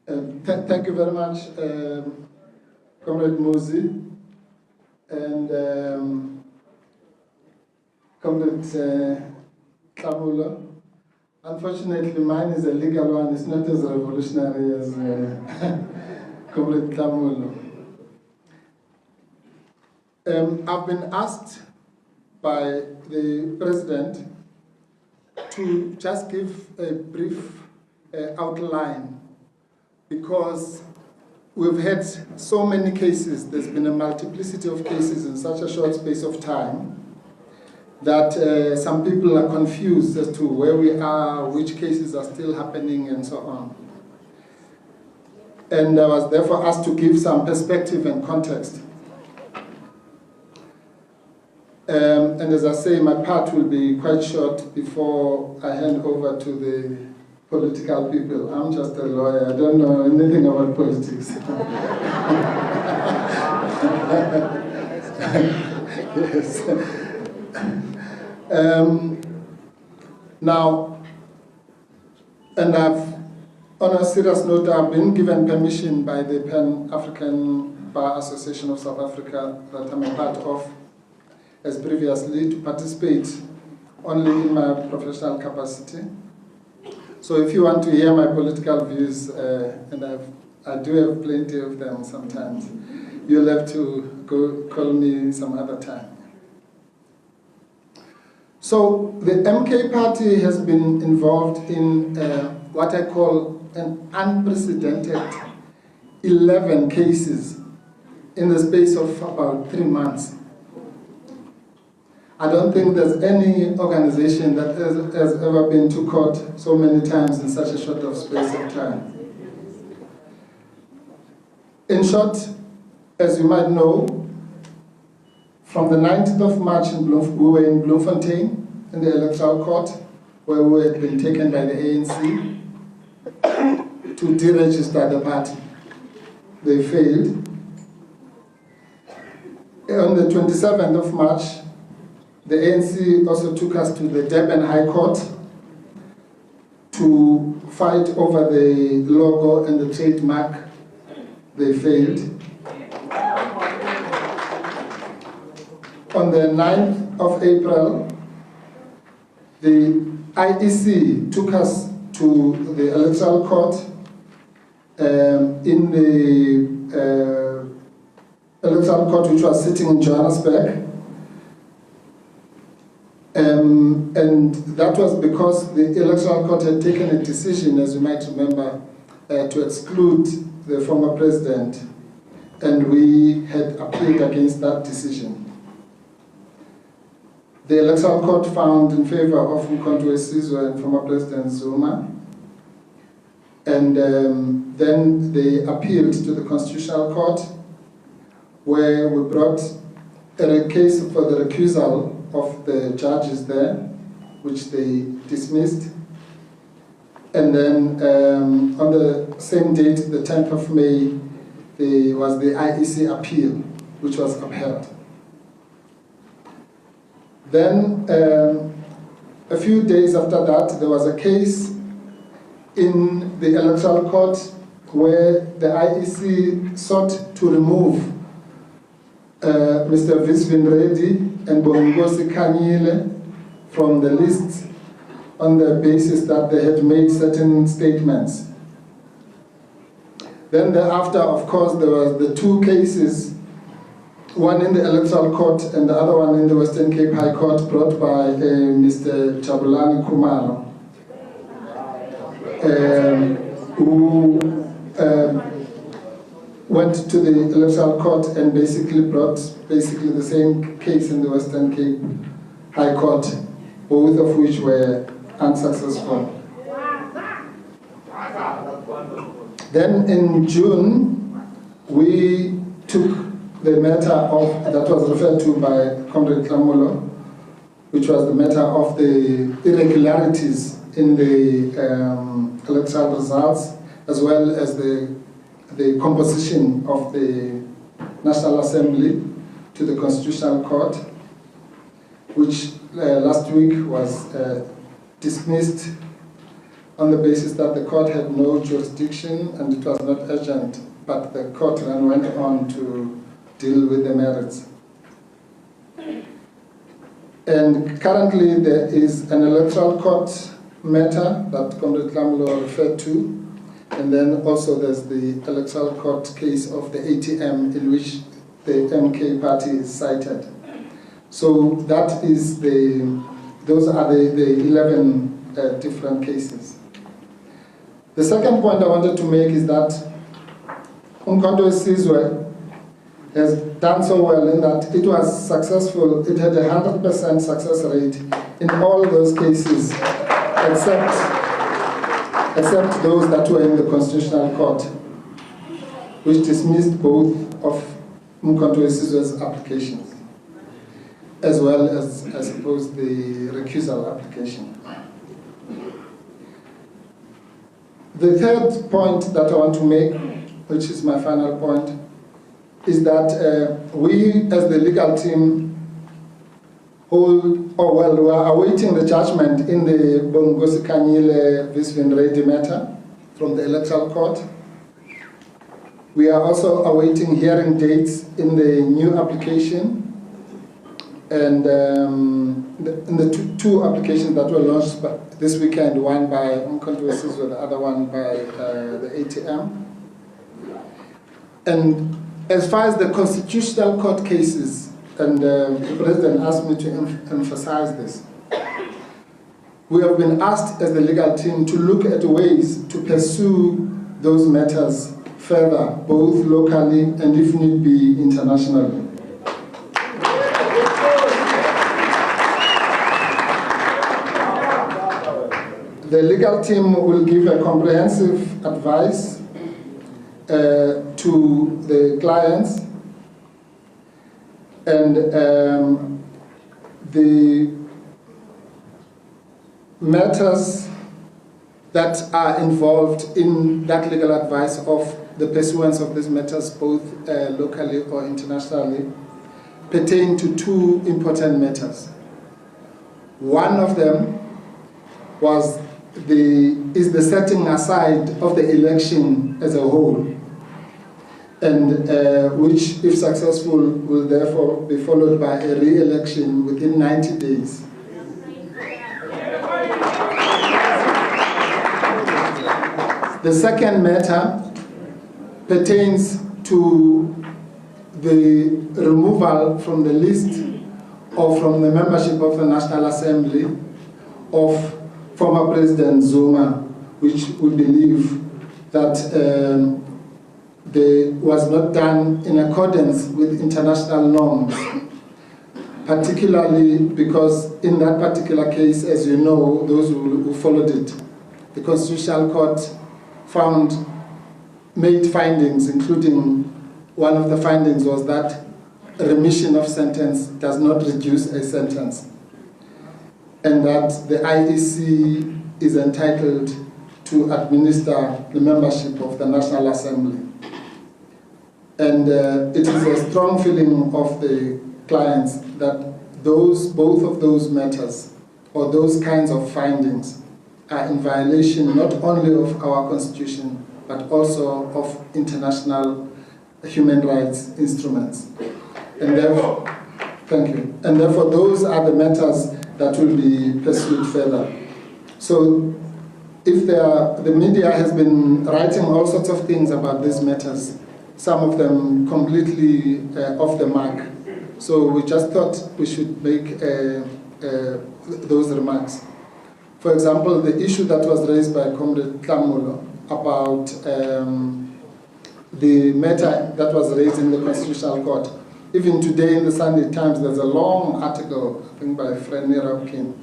Thank you very much, Comrade Muzi and Comrade Kabula. Unfortunately, mine is a legal one. It's not as revolutionary as Comrade Kamula. I've been asked by the President to just give a brief outline, because we've had so many cases, there's been a multiplicity of cases in such a short space of time, that some people are confused as to where we are, which cases are still happening, and so on. And I was therefore asked to give some perspective and context. And as I say, my part will be quite short before I hand over to the political people. I'm just a lawyer, I don't know anything about politics. Yes. Now, and on a serious note, I've been given permission by the Pan-African Bar Association of South Africa, that I'm a part of, as previously, to participate only in my professional capacity. So if you want to hear my political views, and I do have plenty of them sometimes, you'll have to go call me some other time. So the MK party has been involved in what I call an unprecedented 11 cases in the space of about 3 months. I don't think there's any organization that has ever been to court so many times in such a short of space of time. In short, as you might know, from the 19th of March we were in Bloemfontein in the electoral court, where we had been taken by the ANC to deregister the party. They failed. On the 27th of March, the ANC also took us to the Durban High Court to fight over the logo and the trademark. They failed. On the 9th of April, the IEC took us to the electoral court in the electoral court which was sitting in Johannesburg. And that was because the electoral court had taken a decision, as you might remember, to exclude the former president, and we had appealed against that decision. The electoral court found in favor of Mkhonto Sizwe and former President Zuma, and then they appealed to the Constitutional Court, where we brought a case for the recusal of the judges there, which they dismissed. And then on the same date, the 10th of May, there was the IEC appeal, which was upheld. Then, a few days after that, there was a case in the electoral court where the IEC sought to remove Mr. Visvin Reddy and Bongosi Kanyile from the list on the basis that they had made certain statements. Then thereafter, of course, there were the two cases, one in the electoral court and the other one in the Western Cape High Court, brought by Mr. Jabulani Khumalo, who went to the electoral court and basically brought the same case in the Western Cape High Court, both of which were unsuccessful. Then in June, we took the matter of, that was referred to by Comrade Klamulo, which was the matter of the irregularities in the electoral results, as well as the composition of the National Assembly, to the Constitutional Court, which last week was dismissed on the basis that the court had no jurisdiction and it was not urgent, but the court then went on to deal with the merits. And currently there is an electoral court matter that Comrade Tlamulo referred to, and then also there's the electoral court case of the ATM in which the MK party is cited. So that is those are the 11 different cases. The second point I wanted to make is that Umkhonto weSizwe has done so well in that it was successful, it had a 100% success rate in all those cases, except those that were in the Constitutional Court, which dismissed both of Umkhonto weSizwe's applications, as well as, I suppose, the recusal application. The third point that I want to make, which is my final point, is that we, as the legal team, we are awaiting the judgment in the Bongosi Kanyile Visvin matter from the Electoral Court. We are also awaiting hearing dates in the new application, and in the two applications that were launched this weekend, one by Umkhonto weSizwe, the other one by the ATM. And as far as the Constitutional Court cases, and the President asked me to emphasize this, we have been asked as the legal team to look at ways to pursue those matters further, both locally and, if need be, internationally. The legal team will give a comprehensive advice to the clients, and the matters that are involved in that legal advice of the pursuance of these matters, both locally or internationally, pertain to two important matters. One of them is the setting aside of the election as a whole, and which, if successful, will therefore be followed by a re-election within 90 days. The second matter pertains to the removal from the list or from the membership of the National Assembly of former President Zuma, which we believe that was not done in accordance with international norms, particularly because in that particular case, as you know, those who followed it, the Constitutional Court made findings, including one of the findings was that remission of sentence does not reduce a sentence, and that the IEC is entitled to administer the membership of the National Assembly. And it is a strong feeling of the clients that both of those matters, or those kinds of findings, are in violation not only of our Constitution, but also of international human rights instruments. And therefore, thank you. And therefore, those are the matters that will be pursued further. So, if the media has been writing all sorts of things about these matters, some of them completely off the mark. So we just thought we should make those remarks. For example, the issue that was raised by Comrade Tlamulo about the matter that was raised in the Constitutional Court. Even today in the Sunday Times, there's a long article, I think by Frenny Rapkin,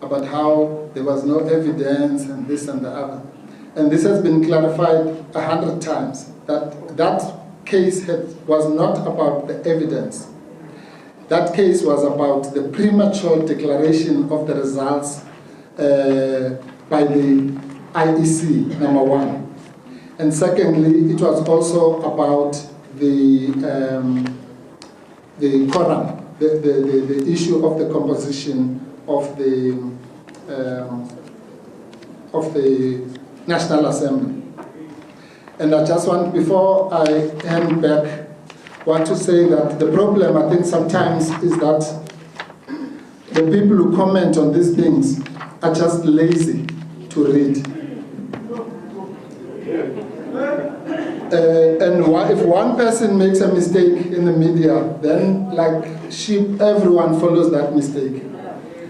about how there was no evidence and this and the other. And this has been clarified 100 times, that case was not about the evidence. That case was about the premature declaration of the results by the IEC, number one. And secondly, it was also about the quorum, the issue of the composition of the of the National Assembly. And I just want, before I hand back, want to say that the problem, I think, sometimes is that the people who comment on these things are just lazy to read. And if one person makes a mistake in the media, then like sheep, everyone follows that mistake.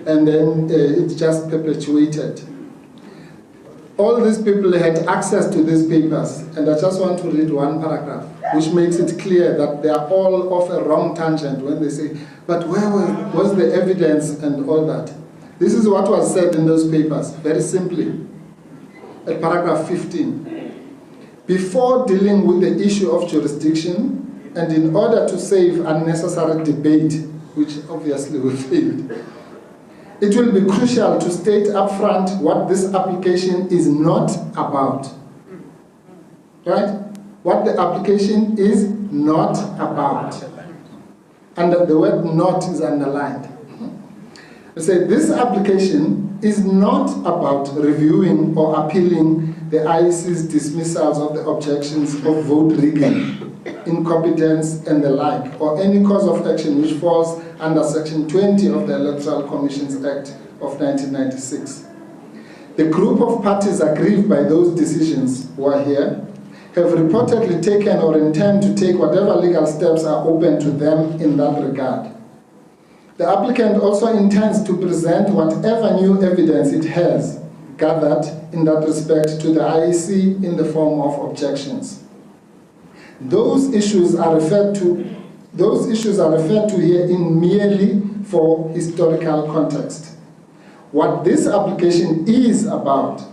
And then it's just perpetuated. All these people had access to these papers, and I just want to read one paragraph, which makes it clear that they are all off a wrong tangent when they say, but where was the evidence and all that? This is what was said in those papers, very simply, at paragraph 15. Before dealing with the issue of jurisdiction, and in order to save unnecessary debate, which obviously we failed, it will be crucial to state upfront what this application is not about. Right? What the application is not about. And the word not is underlined. We say this application is not about reviewing or appealing the IEC's dismissals of the objections of vote rigging, incompetence, and the like, or any cause of action which falls under Section 20 of the Electoral Commissions Act of 1996. The group of parties aggrieved by those decisions who are here have reportedly taken or intend to take whatever legal steps are open to them in that regard. The applicant also intends to present whatever new evidence it has gathered in that respect to the IEC in the form of objections. Those issues are referred to here in merely for historical context. What this application is about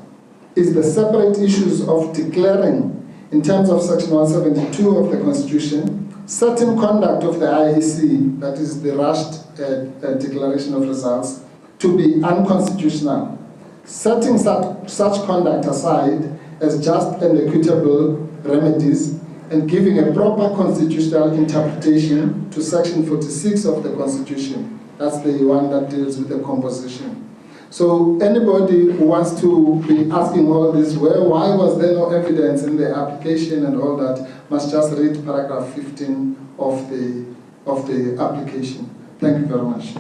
is the separate issues of declaring, in terms of Section 172 of the Constitution, certain conduct of the IEC, that is the rushed declaration of results, to be unconstitutional, setting such conduct aside as just and equitable remedies, and giving a proper constitutional interpretation to Section 46 of the Constitution. That's the one that deals with the composition. So anybody who wants to be asking all this, well, why was there no evidence in the application and all that, must just read paragraph 15 of the application. Thank you very much.